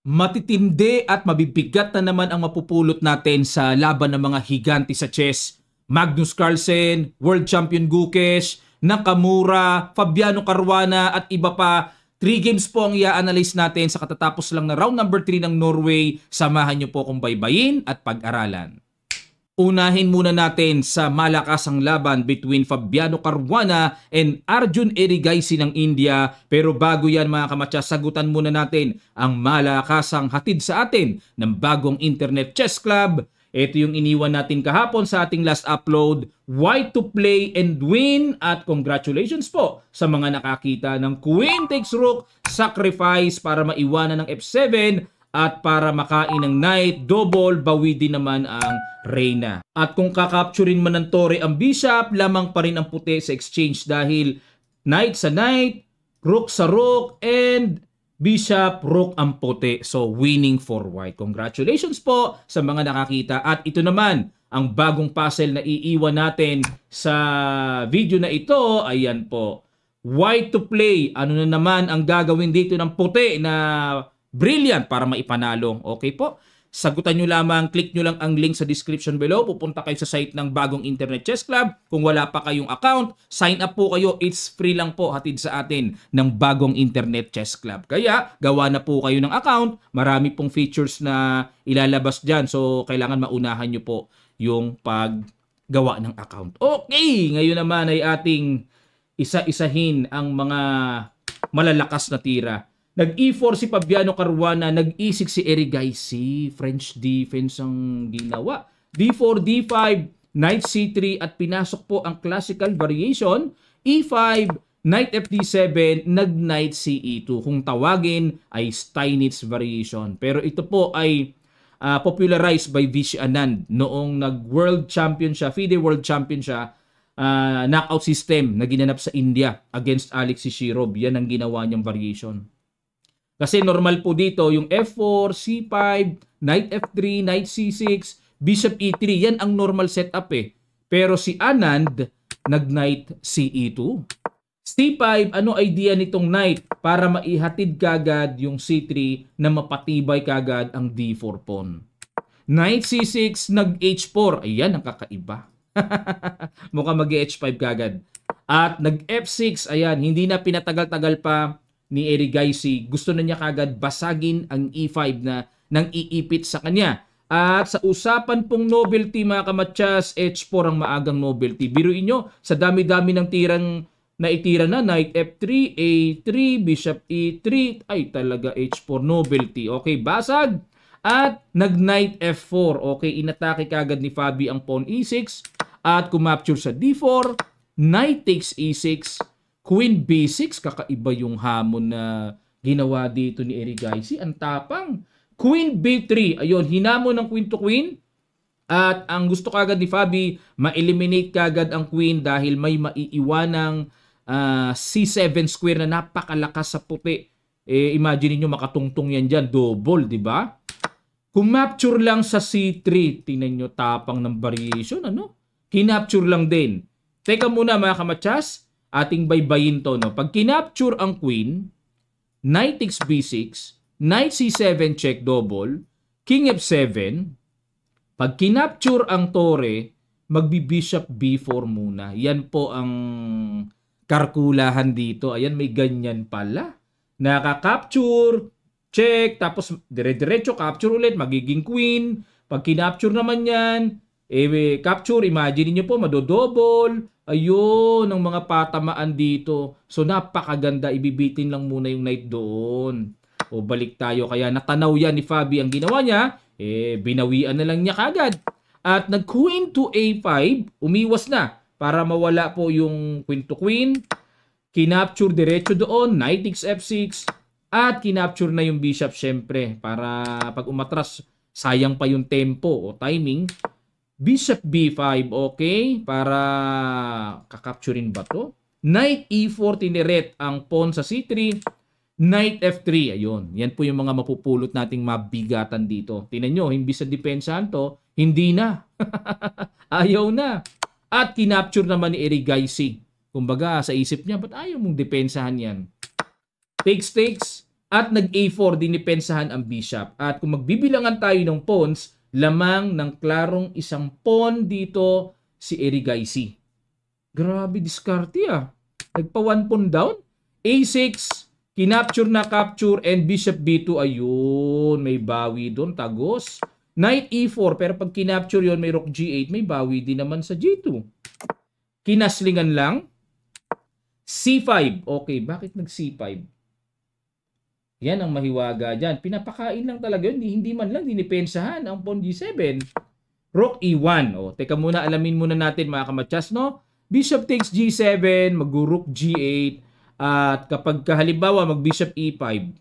Matitindi at mabibigat na naman ang mapupulot natin sa laban ng mga higanti sa chess. Magnus Carlsen, World Champion Gukesh, Nakamura, Fabiano Caruana at iba pa. 3 games po ang i-analyze natin sa katatapos lang na round number 3 ng Norway. Samahan niyo po kung baybayin at pag-aralan. Unahin muna natin sa malakasang laban between Fabiano Caruana and Arjun Erigaisi ng India. Pero bago yan mga kamatsa, sagutan muna natin ang malakasang hatid sa atin ng bagong Internet Chess Club. Ito yung iniwan natin kahapon sa ating last upload. Why to play and win, at congratulations po sa mga nakakita ng Queen takes Rook, sacrifice para maiwanan ng F7 at para makain ng Knight, double, bawi din naman ang Reyna. At kung kakapturin man ng Tore ang Bishop, lamang pa rin ang puti sa exchange dahil Knight sa Knight, Rook sa Rook, and Bishop, Rook ang puti. So, winning for white. Congratulations po sa mga nakakita. At ito naman, ang bagong puzzle na iiwan natin sa video na ito. Ayan po. White to play. Ano na naman ang gagawin dito ng puti na brilliant para maipanalo. Okay po? Sagutan nyo lamang, click nyo lang ang link sa description below. Pupunta kayo sa site ng bagong Internet Chess Club. Kung wala pa kayong account, sign up po kayo. It's free lang po, hatid sa atin ng bagong Internet Chess Club. Kaya, gawa na po kayo ng account. Marami pong features na ilalabas dyan. So, kailangan maunahan nyo po yung paggawa ng account. Okay! Ngayon naman ay ating isa-isahin ang mga malalakas na tira. Nag-E4 si Fabiano Caruana, nag-E6 si Erigaisi. French defense ang ginawa. D4, D5, Knight C3 at pinasok po ang classical variation. E5, Knight FD7, nag-Knight CE2. Kung tawagin ay Steinitz variation. Pero ito po ay popularized by Vishy Anand noong nag-World Champion siya, FIDE World Champion siya. Knockout system na ginanap sa India against Alexei Shirov. Yan ang ginawa niyang variation. Kasi normal po dito yung F4, C5, Knight F3, Knight C6, Bishop E3. Yan ang normal setup eh. Pero si Anand, nag-Knight CE2. C5, ano idea nitong Knight? Para maihatid kagad yung C3 na mapatibay kagad ang D4 pawn. Knight C6, nag-H4. Ayan, ang kakaiba. Mukhang mag-H5 kagad. At nag-F6, ayan, hindi na pinatagal-tagal pa ni Erigaisi. Gusto na niya kagad basagin ang E5 na nang iipit sa kanya. At sa usapan pong novelty mga kamatsas, H4 ang maagang novelty. Biruin nyo, sa dami-dami ng tirang na itira na, Knight F3, A3, Bishop E3, ay talaga H4 novelty. Okay, basag. At nag-Knight F4. Okay, inatake kagad ni Fabi ang pawn E6 at kumapture sa D4, Knight takes E6, Queen B6, kakaiba yung hamon na ginawa dito ni Erigaisi. Ang tapang. Queen B3, ayun, hinamon ng Queen to Queen. At ang gusto kagad ni Fabi, ma-eliminate kagad ang Queen dahil may maiiwanang C7 square na napakalakas sa puti. Imagine niyo makatungtong yan dyan, double, di ba? Kung mapture lang sa C3, tingnan nyo tapang ng variation, ano? Kinapture lang din. Teka muna mga kamatsas, ating baybayin to, no? Pag kinapture ang Queen, Knight takes B6, Knight C7 check double, King F7. Pag kinapture ang Tore, magbi-Bishop B4 muna. Yan po ang karkulahan dito. Ayan, may ganyan pala. Naka-capture, check, tapos dire-diretso capture ulit, magiging Queen. Pag kinapture naman yan, capture, imagine niyo po, madodouble. Ayun, ang mga patamaan dito. So, napakaganda. Ibibitin lang muna yung Knight doon. O, balik tayo. Kaya natanaw yan ni Fabi. Ang ginawa niya, binawian na lang niya kagad. At nag-Queen to A5, umiwas na para mawala po yung Queen to Queen. Kinapture diretso doon, Knight takes F6. At kinapture na yung Bishop, syempre. Para pag umatras, sayang pa yung tempo o timing. Bishop B5, okay? Para kakapturin ba to? Knight E4, tineret ang pawn sa C3. Knight F3, ayun. Yan po yung mga mapupulot nating mabigatan dito. Tingnan nyo, hindi sa depensahan to, hindi na. Ayaw na. At kinapture naman ni Erigaisi. Kumbaga, sa isip niya, ba't ayaw mong depensahan yan? Takes, takes. At nag-A4, dinipensahan ang bishop. At kung magbibilangan tayo ng pawns, lamang ng klarong isang pawn dito si Erigaisi. Grabe diskarte ah. Nagpa 1 pawn down. A6, kinapture na capture and bishop B2. Ayun, may bawi doon, tagos. Knight E4, pero pag kinapture yon may rook G8, may bawi din naman sa G2. Kinaslingan lang. C5. Okay, bakit nag C5? Yan ang mahiwaga dyan. Pinapakain lang talaga yun. Hindi man lang dinipensahan ang pawn G7. Rook E1. O, teka muna, alamin muna natin mga kamatsas, no? Bishop takes G7, mag-rook G8, at kapag halimbawa mag-bishop E5,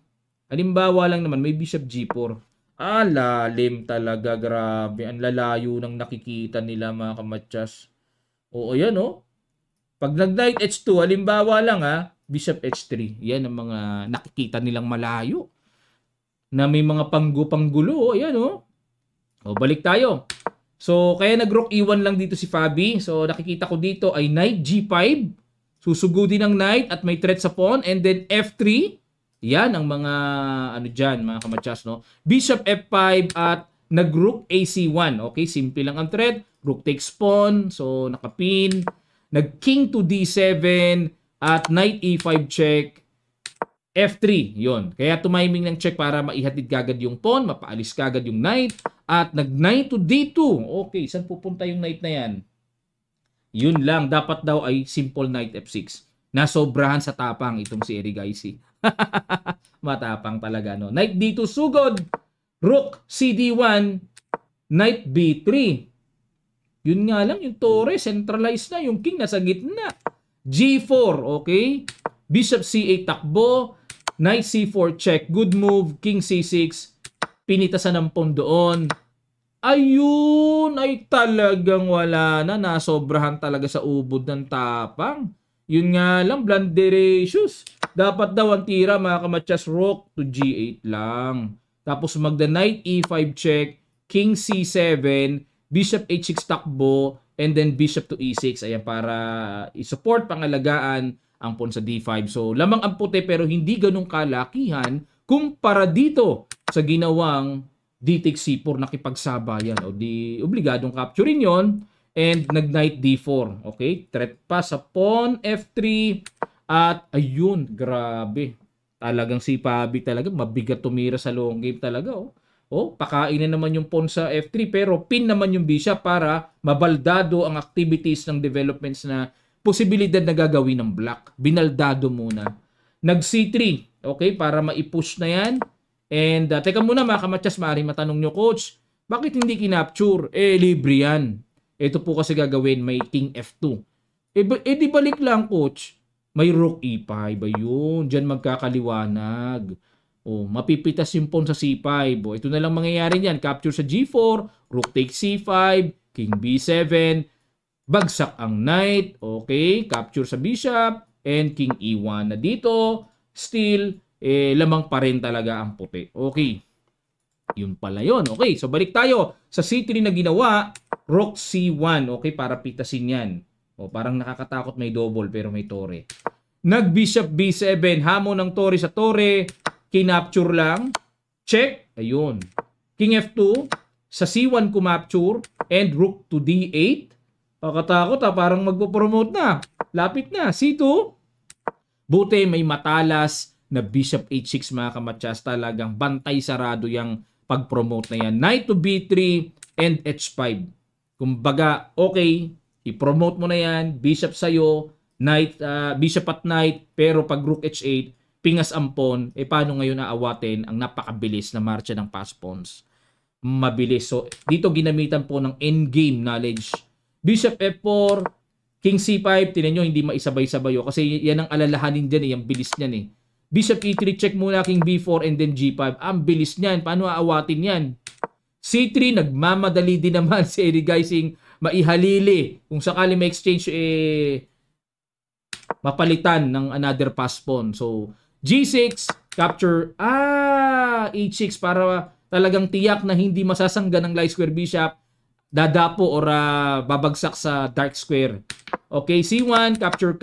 halimbawa lang naman, may bishop G4. Lalim talaga, grabe. Ang lalayo ng nakikita nila mga kamatsas. Oo, yan oh. Pag nag-knight H2, halimbawa lang bishop H3. Yan ang mga nakikita nilang malayo. Na may mga panggulo. Ayan oh. O, balik tayo. So, kaya nag-rook E1 lang dito si Fabi. So, nakikita ko dito ay knight G5. Susugudin ng knight at may threat sa pawn. And then F3. Yan ang mga dyan, mga kamatsas, no? Bishop F5 at nag-rook AC1. Okay, simple lang ang threat. Rook takes pawn. So, nakapin. Nag-king to D7 at knight E5 check. F3, yon. Kaya tumiming ng check para maihatid kagad yung pawn, mapaalis kagad yung knight. At nag-knight to D2. Okay, saan pupunta yung knight na yan? Yun lang, dapat daw ay simple knight F6. Nasobrahan sa tapang itong si Erigaisi. Matapang talaga, no? Knight D2 sugod. Rook CD1. Knight B3. Yun nga lang, yung torre, centralized na. Yung king nasa gitna. G4, okay? Bishop C8 takbo. Knight C4 check. Good move. King C6. Pinitasan ng pawn doon. Ayun, ay talagang wala na. Nasobrahan talaga sa ubod ng tapang. Yun nga lang, blunderatious. Dapat daw ang tira, mga kamatsas, rook to G8 lang. Tapos magda knight E5 check, king C7, bishop H6 takbo, and then bishop to E6. Ayan, para i-support pangalagaan ang pawn sa D5. So, lamang ang puti pero hindi ganun kalakihan kumpara dito sa ginawang D takes C4 nakipagsabayan. O di, obligadong capturein yon. And nag-knight D4. Okay? Threat pa sa pawn F3. At ayun, grabe. Talagang si Fabi talaga. Mabigat tumira sa long game talaga. Pakain na naman yung pawn sa F3. Pero pin naman yung bishop para mabaldado ang activities ng developments na posibilidad na gagawin ng black. Binaldado muna. Nag-C3. Okay? Para ma-push na yan. And teka muna mga kamatsas, maaaring matanong nyo, coach, bakit hindi kinapture? Libre yan. Ito po kasi gagawin, may king F2. Di balik lang, coach. May rook E5. Ayun, dyan magkakaliwanag. Mapipitas yung pawn sa C5. Ito na lang mangyayari niyan. Capture sa G4, rook takes C5, king B7, bagsak ang knight. Okay, capture sa bishop, and king E1 na dito. Still, lamang pa rin talaga ang puti. Okay. Yun pala yun. Okay, so balik tayo sa C3 na ginawa. Rook C1. Okay, para pitasin yan. Parang nakakatakot may double pero may tore. Nag-bishop B7. Hamon ng tore sa tore. Kinapture lang. Check. Ayun. King F2. Sa C1 kumapture. And rook to D8. Pakatakot parang magpo-promote na. Lapit na. C2. Buti may matalas na bishop H6 mga kamatsas. Talagang bantay sarado yung pag-promote na yan. Knight to B3 and H5. Kumbaga, okay, i-promote mo na yan, bishop sa'yo, knight, bishop at knight, pero pag rook H8, pingas ang pawn, paano ngayon aawatin ang napakabilis na marcha ng pass pawns? Mabilis. So, dito ginamitan po ng endgame knowledge. Bishop F4, King C5, tinan nyo, hindi maisabay-sabay kasi yan ang alalahanin dyan yung bilis niyan Bishop E3, check muna King B4 and then G5. Ang bilis niyan. Paano aawatin yan? C3, nagmamadali din naman si Erigaisi maihalili. Kung sakali may exchange, mapalitan ng another pass pawn. So, G6, capture, H6 para talagang tiyak na hindi masasangga ng light square bishop, dadapo or babagsak sa dark square. Okay, C1, capture,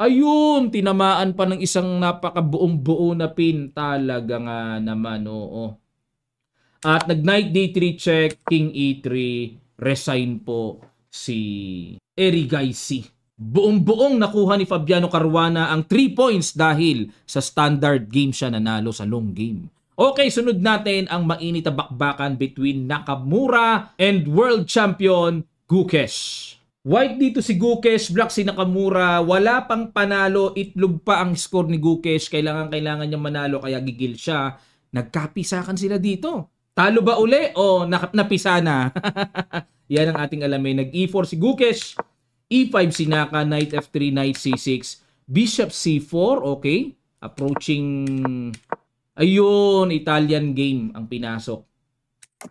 Ayun, tinamaan pa ng isang napakabuong-buo na pin. Talaga nga naman, oo. At nag-knight d3 check, king e3, resign po si Erigaisi. Buong-buong nakuha ni Fabiano Caruana ang 3 points dahil sa standard game siya nanalo sa long game. Okay, sunod natin ang mainit na bakbakan between Nakamura and world champion Gukesh. White dito si Gukesh, black si Nakamura. Wala pang panalo, itlog pa ang score ni Gukesh. Kailangan niya manalo kaya gigil siya. Nagkapisakan sila dito. Talo ba uli o napisa na? Yan ang ating alamin. Nag-e4 si Gukesh. E5 si Naka, knight f3, knight c6. Bishop c4, okay. Approaching... Ayun, Italian game ang pinasok.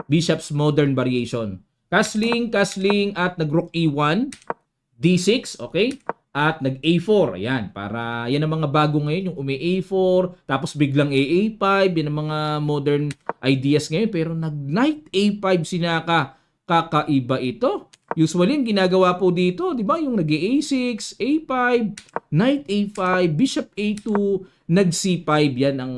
Bishop's modern variation. Castling, at nag-rook e1, d6, okay? At nag-a4, ayan. Para, yan ang mga bago ngayon, yung umi-a4, tapos biglang a5, yan ang mga modern ideas ngayon. Pero nag-knight a5 si Naka, kakaiba ito. Usually, yung ginagawa po dito, di ba? Yung nag-a6, a5, knight a5, bishop a2, nag-c5, yan ang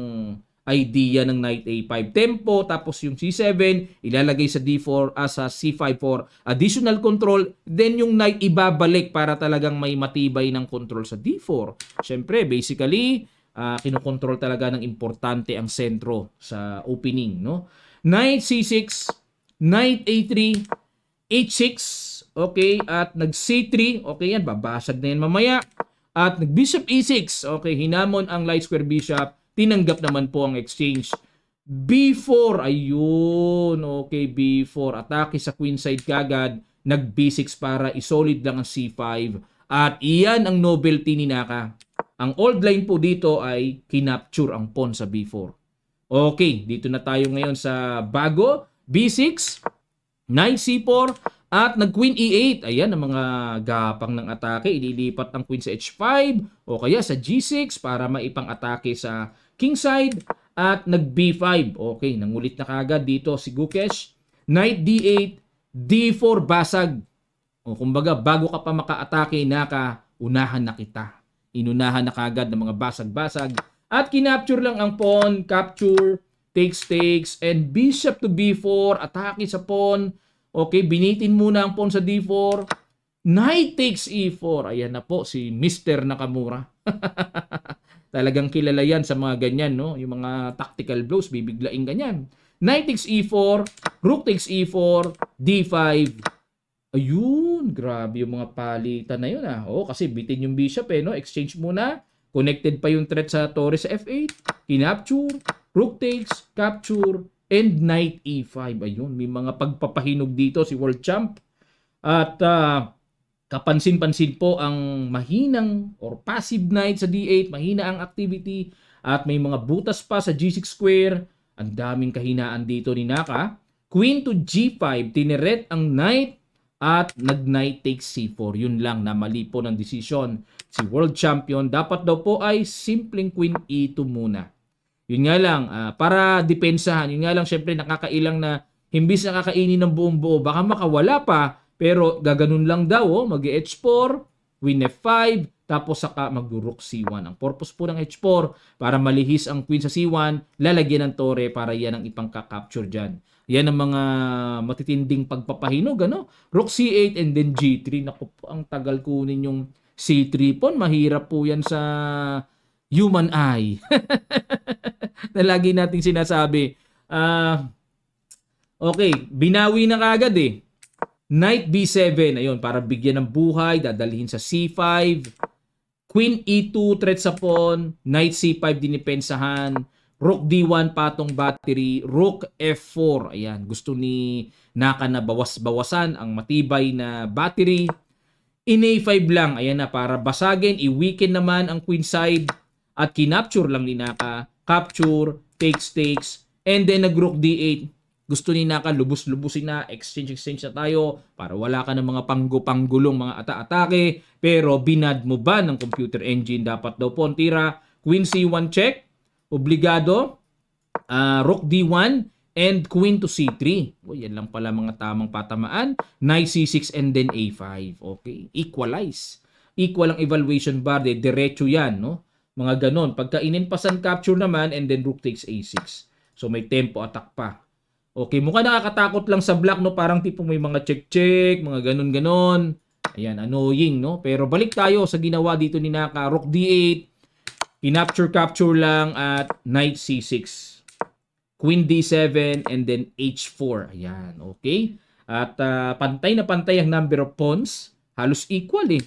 idea ng knight a5 tempo, tapos yung c7 ilalagay sa d4 sa c5 for additional control, then yung knight ibabalik para talagang may matibay ng control sa d4. Syempre basically kinokontrol talaga ng importante ang sentro sa opening, no? Knight c6, knight a3, h6, okay, at nag c3, okay, yan babasag na yan mamaya, at nag bishop e6, okay, hinamon ang light square bishop. Tinanggap naman po ang exchange. B4, ayun. Okay, B4. Atake sa queen side kagad. Nag B6 para isolid lang ang C5. At iyan ang novelty ni Naka. Ang old line po dito ay kinapture ang pawn sa B4. Okay, dito na tayo ngayon sa bago. B6, knight C4, at nag-queen E8. Ayan ang mga gapang ng atake. Ililipat ang queen sa H5 o kaya sa G6 para maipang-atake sa king side. At nag-B5. Okay, nangulit na kagad dito si Gukesh. Knight D8, D4 basag. O kumbaga, bago ka pa maka-atake, Naka, unahan na kita. Inunahan na kagad ng mga basag-basag. At kinapture lang ang pawn, capture, takes, and bishop to B4, atake sa pawn. Okay, binitin muna ang pawn sa D4. Knight takes E4. Ayan na po si Mr. Nakamura. Talagang kilala yan sa mga ganyan, no? Yung mga tactical blows, bibiglaing ganyan. Knight takes E4, Rook takes E4, D5. Ayun, grabe yung mga palitan na yun, ah. Oh, kasi bitin yung bishop, no? Exchange muna. Connected pa yung threat sa torre sa F8. Kinapture, Rook takes, capture, and knight e5. Ayun, may mga pagpapahinog dito si world champ. At kapansin-pansin po ang mahinang or passive knight sa d8. Mahina ang activity. At may mga butas pa sa g6 square. Ang daming kahinaan dito ni Naka. Queen to g5. Tineret ang knight at nag-knight takes c4. Yun lang na mali po ng decision si world champion. Dapat daw po ay simpleng queen e2 muna. Yun nga lang, para depensahan. Yun nga lang, syempre nakakailang na himbis nakakainin ng buong buo. Baka makawala pa, pero gaganon lang daw. Oh, mag-h4, queen f5, tapos saka mag-rook c1. Ang purpose po ng h4, para malihis ang queen sa c1, lalagyan ng torre para yan ang ipangka-capture dyan. Yan ang mga matitinding pagpapahinog, ano? Rook c8 and then g3. Naku po, ang tagal kunin yung c3 po. Mahirap po yan sa human eye. Na lagi nating sinasabi. Okay, binawi na kagad eh. Knight b7, ayun, para bigyan ng buhay, dadalhin sa c5. Queen e2, threat sa pawn. Knight c5, dinipensahan. Rook d1, patong battery. Rook f4, ayan, gusto ni Naka na bawas-bawasan ang matibay na battery. In a5 lang, ayan na, para basagin, i-weaken naman ang queen side. At kinapture lang ni Naka. Capture, takes, and then nag-rook d8. Gusto ni Naka, lubos-lubusin na, exchange na tayo para wala ka ng mga panggulong mga ata-atake. Pero binad mo ba ng computer engine? Dapat daw po tira. Queen c1 check. Obligado. Rook d1 and queen to c3. O, yan lang pala mga tamang patamaan. Knight c6 and then a5. Okay, equalize. equal ang evaluation bar, diretso yan, no? Mga ganon. Pagka ininpasan capture naman, and then rook takes a6. So may tempo attack pa. Okay, mukha nakakatakot lang sa black, no? Parang tipong may mga check-check, mga ganon-ganon. Ayan, annoying, no? Pero balik tayo sa ginawa dito ni Naka. Rook d8, kinapture-capture lang at knight c6. Queen d7 and then h4. Ayan, okay? At pantay na pantay ang number of pawns. Halos equal eh.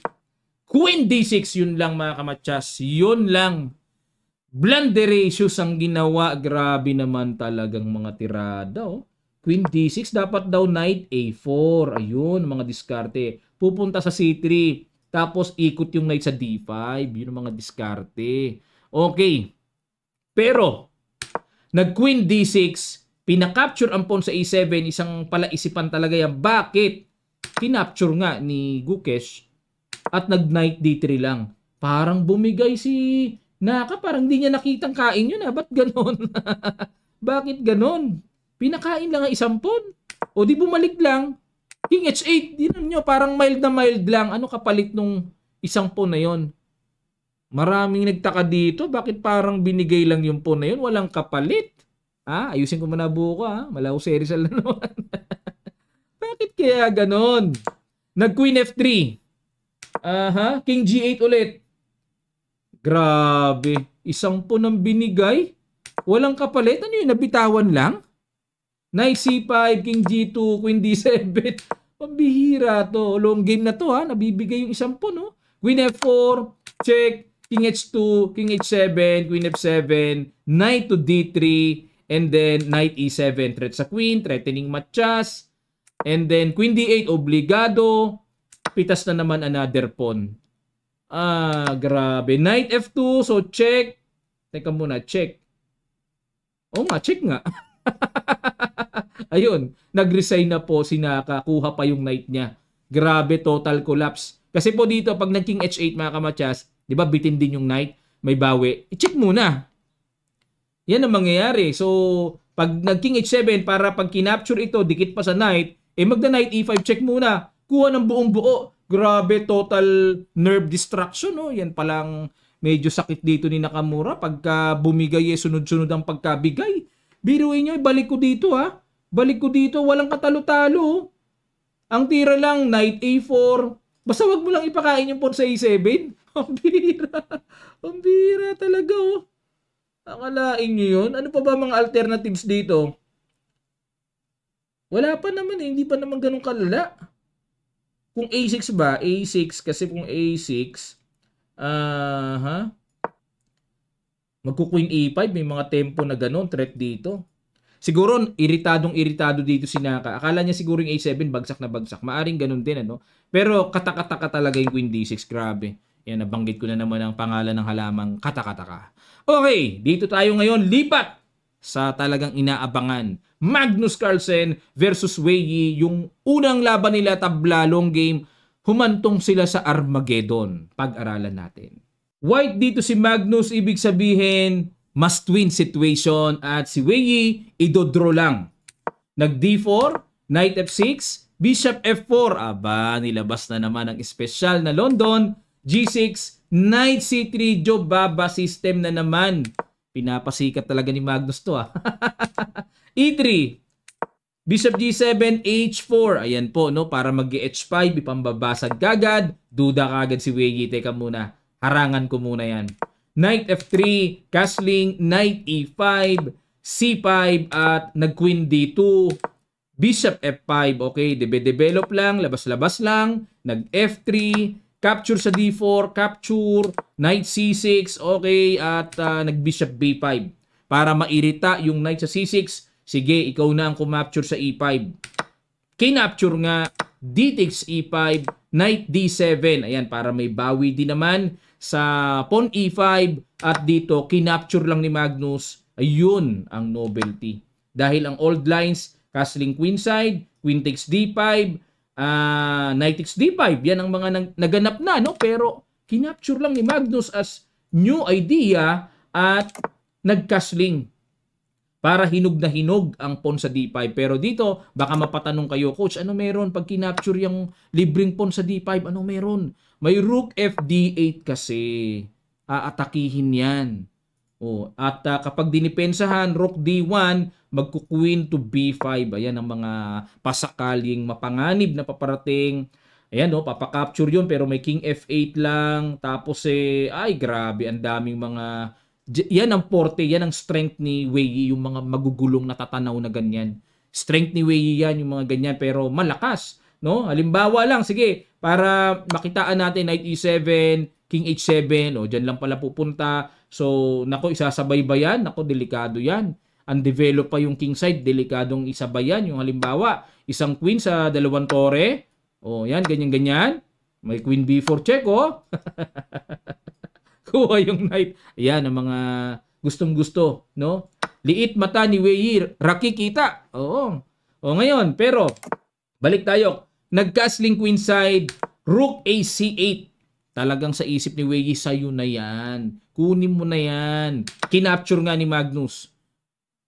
Queen d6, yun lang mga kamatsas. Yun lang. Blunderatious ang ginawa. Grabe naman talagang mga tirada. Oh. Queen d6, dapat daw knight a4. Ayun, mga diskarte. Pupunta sa c3. Tapos ikot yung knight sa d5. Yun ang mga diskarte. Okay. Pero, nag-queen d6, pinakapture ang pawn sa e7, isang palaisipan talaga yan. Bakit? Kinapture nga ni Gukesh at nag-knight d3 lang. Parang bumigay si Naka, parang di niya nakitang kain yun. Ba't ganon? Bakit ganon? Pinakain lang ang isang pawn. O di bumalik lang. King h8, di nyo, parang mild na mild lang. Ano kapalit nung isang pawn na yon? Maraming nagtaka dito. Bakit parang binigay lang yung pawn na yun? Walang kapalit. Ayusin ko muna buko ha. Malaw si Rizal na naman. Bakit kaya ganon? Nag-queen f3. King g8 ulit. Grabe. Isang pawn ang binigay. Walang kapalit. Ano yun? Nabitawan lang? Knight c5, king g2, queen d7. Pambihira to. Long game na to ha. Nabibigay yung isang pawn. No? Queen f4. Check. King h2, king h7, queen f7, knight to d3, and then knight e7, threat sa queen, threatening matchas, and then queen d8, obligado, pitas na naman another pawn. Grabe. Knight f2, so check. Teka muna, check. Check nga. Ayun, nag-resign na po si Naka, kuha pa yung knight niya. Grabe, total collapse. Kasi po dito, pag nag-king h8 mga kamatsas, di ba, bitin din yung knight, may bawi. I-check muna. Yan ang mangyayari. So, pag nag-king h7, para pag kinapture ito, dikit pa sa knight, magda-knight e5, check muna. Kuha ng buong buo. Grabe, total nerve destruction. No? Yan palang medyo sakit dito ni Nakamura. Pagka bumigay, sunod-sunod ang pagkabigay. Biruin nyo, balik ko dito ha. Balik ko dito, walang katalo-talo. Ang tira lang, knight a4. Basta wag mo lang ipakain yung pawn sa a7. Ang bira. Ang bira talaga oh. Akalain nyo yun. Ano pa ba mga alternatives dito? Wala pa naman eh. Hindi pa naman ganun kalala. Kung a6 ba? a6 kasi kung a6 magku-queen e5. May mga tempo na ganun. Threat dito. Siguro iritadong-iritado dito si Naka. Akala niya siguro yung a7 bagsak na bagsak. Maaring ganun din ano. Pero katakataka talaga yung queen d6. Grabe. Yan, nabanggit ko na naman ang pangalan ng halamang katakataka. Okay, dito tayo ngayon lipat sa talagang inaabangan. Magnus Carlsen versus Wei Yi. Yung unang laban nila, tabla, long game. Humantong sila sa Armageddon. Pag-aralan natin. White dito si Magnus, ibig sabihin must win situation. At si Wei Yi, idodraw lang. Nag D4, Knight F6, Bishop F4. Aba, nilabas na naman ang espesyal na London. G6, Knight C3, Jobaba system na naman. Pinapasikat talaga ni Magnus to E3, Bishop G7, H4. Ayan po, no? Para mag-H5, ipambabasag kagad. Duda kagad si Wei Yi. Teka muna, harangan ko muna yan. Knight F3, castling, Knight E5, C5, at nag-Queen D2. Bishop F5, okay, develop lang, labas-labas lang. Nag-F3, capture sa D4, capture, Knight C6, okay, at nag-Bishop B5. Para mairita yung Knight sa C6, sige, ikaw na ang kumapture sa E5. Kinapture nga, D takes E5, Knight D7. Ayan, para may bawi din naman sa pawn E5. At dito, kinapture lang ni Magnus. Ayun ang novelty. Dahil ang old lines, castling queenside, queen takes D5, Knight takes D5. Yan ang mga naganap na, no? Pero kinapture lang ni Magnus as new idea at nagcastling. para hinog na hinog ang pawn sa D5. Pero dito, baka mapatanong kayo, Coach, ano meron pag kinapture yung libreng pawn sa D5? Ano meron? May Rook FD8 kasi. Aatakihin yan. At kapag dinipensahan, Rook D1, magku-Queen to B5. Ayan ang mga pasakaling mapanganib na paparating. Ayan, papakapture yun pero may King F8 lang. Tapos ay grabe, ang daming mga... Yan ang forte, yan ang strength ni Wei, yung mga magugulong na tatanaw na ganyan. Strength ni Wei yan, yung mga ganyan, pero malakas. No? Halimbawa lang, sige, para makitaan natin, Knight E7, King H7, dyan lang pala pupunta. So, nako, isasabay ba yan? Nako, delikado yan. Undevelop pa yung king side, delikadong isabay yan. Yung halimbawa, isang queen sa dalawang tore. Yan, ganyan-ganyan. May queen B4 check, kuha yung knight. Ayan, ang mga gustong-gusto, no? Liit mata ni Wei, rakikita. Ngayon, pero, balik tayo. Nagkasling queen side, Rook AC8. Talagang sa isip ni Wei, sa'yo na yan. Kunin mo na yan. Kinapture nga ni Magnus.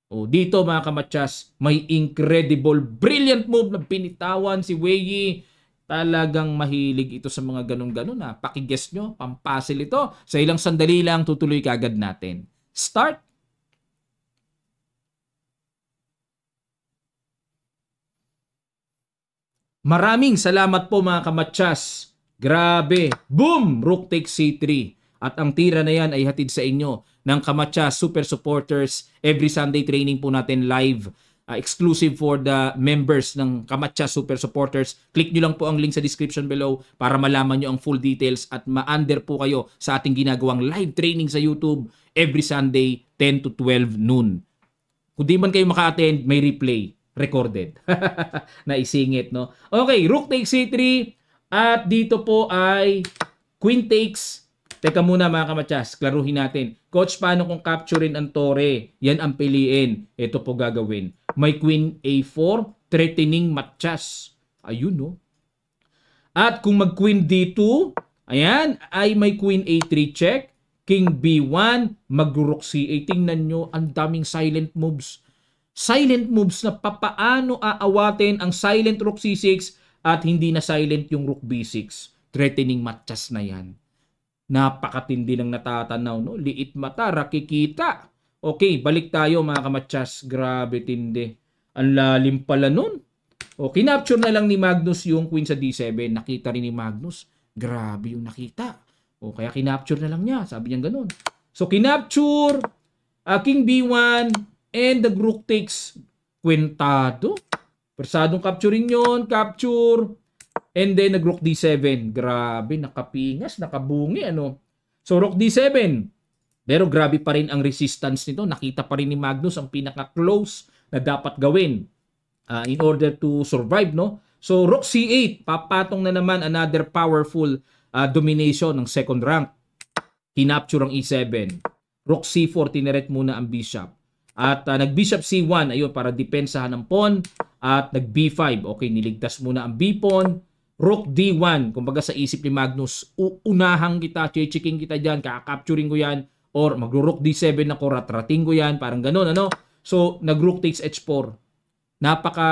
Dito mga kamatsas, may incredible, brilliant move na pinitawan si Wei. Talagang mahilig ito sa mga ganun-ganun. Pakiguess nyo, pampasil ito. Sa ilang sandali lang, tutuloy kagad natin. Start! Maraming salamat po mga kamatsas. Grabe. Boom! Rook takes C3. At ang tira na yan ay hatid sa inyo ng Kamatsas Super Supporters. Every Sunday training po natin live. Exclusive for the members ng Kamatsas Super Supporters. Click nyo lang po ang link sa description below para malaman nyo ang full details at ma-under po kayo sa ating ginagawang live training sa YouTube every Sunday 10 to 12 noon. Kung di man kayo maka-attend, may replay. Recorded. Na isingit, no? Okay, Rook takes C3. At dito po ay Queen takes. Teka muna mga kamatsas, klaruhin natin. Coach, paano kung capturein ang tore? Yan ang piliin. Ito po gagawin. May Queen A4, threatening matsas. Ayun, no? At kung mag Queen D2, ayan, ay may Queen A3 check. King B1, mag-Rook C8. Tingnan nyo, ang daming silent moves. Silent moves na papaano aawatin ang silent Rook C6 at hindi na silent yung Rook B6. Threatening matsas na yan. Napakatindi ng natatanaw, no? Liit mata, rakikita. Okay, balik tayo mga kamatsas. Grabe tindi. Ang lalim pala nun. Kinapture na lang ni Magnus yung Queen sa D7. Nakita rin ni Magnus. Grabe yung nakita. Kaya kinapture na lang niya. Sabi niya ganun. So, kinapture, King B1, and the Rook takes kwentado. Persadong capturing yun. Capture. And then, nag-Rook D7. Grabe, nakapingas, nakabungi, ano. So, Rook D7. Pero grabe pa rin ang resistance nito. Nakita pa rin ni Magnus ang pinaka-close na dapat gawin in order to survive, no? So, Rook C8. Papatong na naman another powerful domination ng second rank. Kinapture ang E7. Rook C4, tineret muna ang bishop. At nag-bishop C1, ayun, para depensahan ng pawn. At nag-B5, okay, niligtas muna ang B-pawn. Rook D1, kumbaga sa isip ni Magnus, unahang kita, chichiking kita dyan, kakapturing ko yan. Or mag-Rook D7 ako, ratrating ko yan, parang ganun, ano? So, nag-Rook takes H4. Napaka,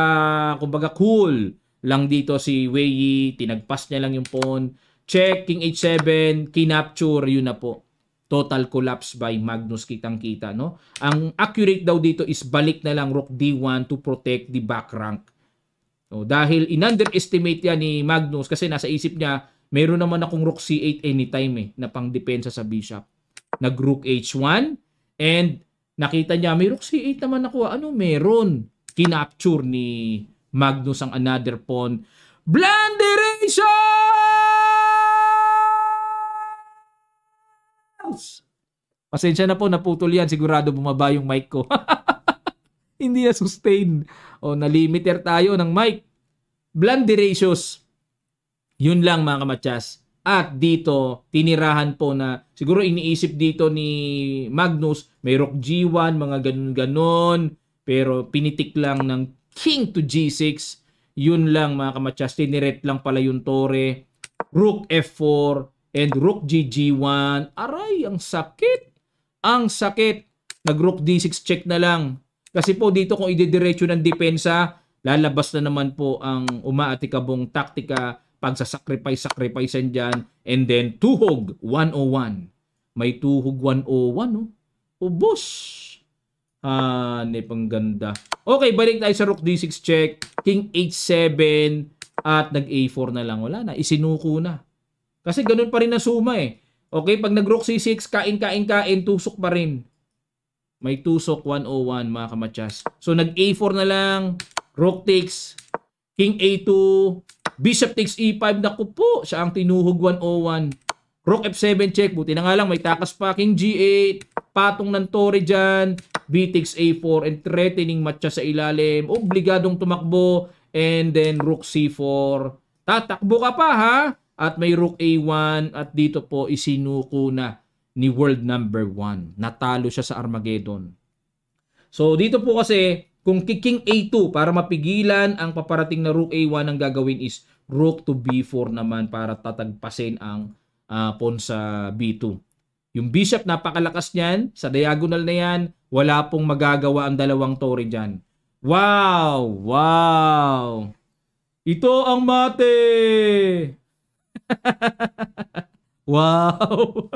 kumbaga, cool lang dito si Wei, tinagpas niya lang yung pawn. Check, King H7, kinapture, yun na po. Total collapse by Magnus, kitang-kita, no? Ang accurate daw dito is balik na lang Rook D1 to protect the back rank. So, dahil in-underestimate yan ni Magnus kasi nasa isip niya, meron naman akong Rook C8 anytime na pang-depensa sa bishop. Nag-Rook H1 and nakita niya, may Rook C8 naman ako. Ano meron? Kinapture ni Magnus ang another pawn. Blunderation! Pasensya na po, naputol yan. Sigurado bumaba yung mic ko. Hindi na sustain. Na-limiter tayo ng mic. Blunderations. Yun lang mga kamatsas. At dito, tinirahan po na, siguro iniisip dito ni Magnus, may Rook G1, mga ganun-ganon. Pero pinitik lang ng King to G6. Yun lang mga kamatsas. Tiniret lang pala yung tore. Rook F4. And Rook G1. Aray, ang sakit. Ang sakit. Nag-Rook D6 check na lang. Kasi po dito kung idediretso ng depensa, lalabas na naman po ang umaatikabong taktika, pagsasacrifice-sacrificean dyan, and then tuhog 101. May tuhog 101, no? Ubos! Pang ganda. Okay, balik tayo sa Rook D6 check. King H7 at nag-A4 na lang. Wala na, isinuko na. Kasi ganun pa rin ang suma eh. Okay, pag nag-Rook C6, kain, tusok pa rin. May tusok 101 mga kamatsas. So nag-A4 na lang, Rook takes, King A2, Bishop takes E5. Naku po, siya ang tinuhog 101. Rook F7 check, buti na nga lang may takas pa. King G8, patong ng tore dyan, B takes A4 and threatening matcha sa ilalim. Obligadong tumakbo and then Rook C4. Tatakbo ka pa ha? At may Rook A1 at dito po isinuko na ni world number 1. Natalo siya sa Armageddon. So dito po kasi kung King A2 para mapigilan ang paparating na Rook A1 ang gagawin is Rook to B4 naman para tatagpasin ang pawn sa B2. Yung bishop napakalakas niyan, sa diagonal na yan, wala pong magagawa ang dalawang tore dyan. Wow! Wow! Ito ang mate! Wow!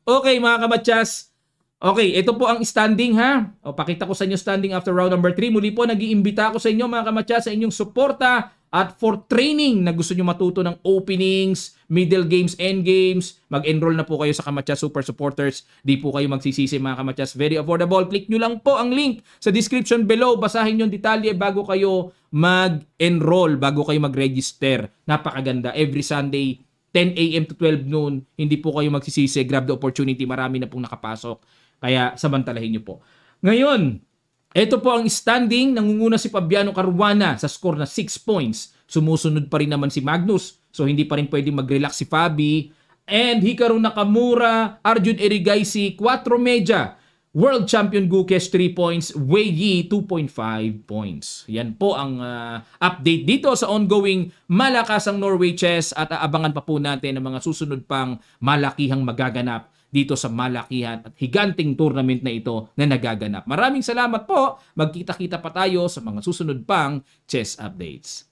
Okay mga kamatsas. Okay, ito po ang standing ha. O, pakita ko sa inyo standing after round number 3. Muli po, nag-iimbita ako sa inyo mga kamatsas sa inyong suporta at for training na gusto nyo matuto ng openings, middle games, end games. Mag-enroll na po kayo sa Kamatsas Super Supporters. Di po kayo magsisisi mga kamatsas. Very affordable. Click nyo lang po ang link sa description below. Basahin yung detalye bago kayo mag-enroll, bago kayo mag-register. Napakaganda. Every Sunday, 10 a.m. to 12 noon, hindi po kayo magsisisi. Grab the opportunity. Marami na pong nakapasok. Kaya samantalahin nyo po. Ngayon, ito po ang standing. Nangunguna si Fabiano Caruana sa score na 6 points. Sumusunod pa rin naman si Magnus. So hindi pa rin pwede mag-relax si Fabi. And Hikaru Nakamura, Arjun Erigaisi, 4 media. World Champion Gukesh 3 points, Wei Yi 2.5 points. Yan po ang update dito sa ongoing malakasang Norway Chess at aabangan pa po natin ang mga susunod pang malakihang magaganap dito sa malakihan at higanting tournament na ito na nagaganap. Maraming salamat po. Magkita-kita pa tayo sa mga susunod pang chess updates.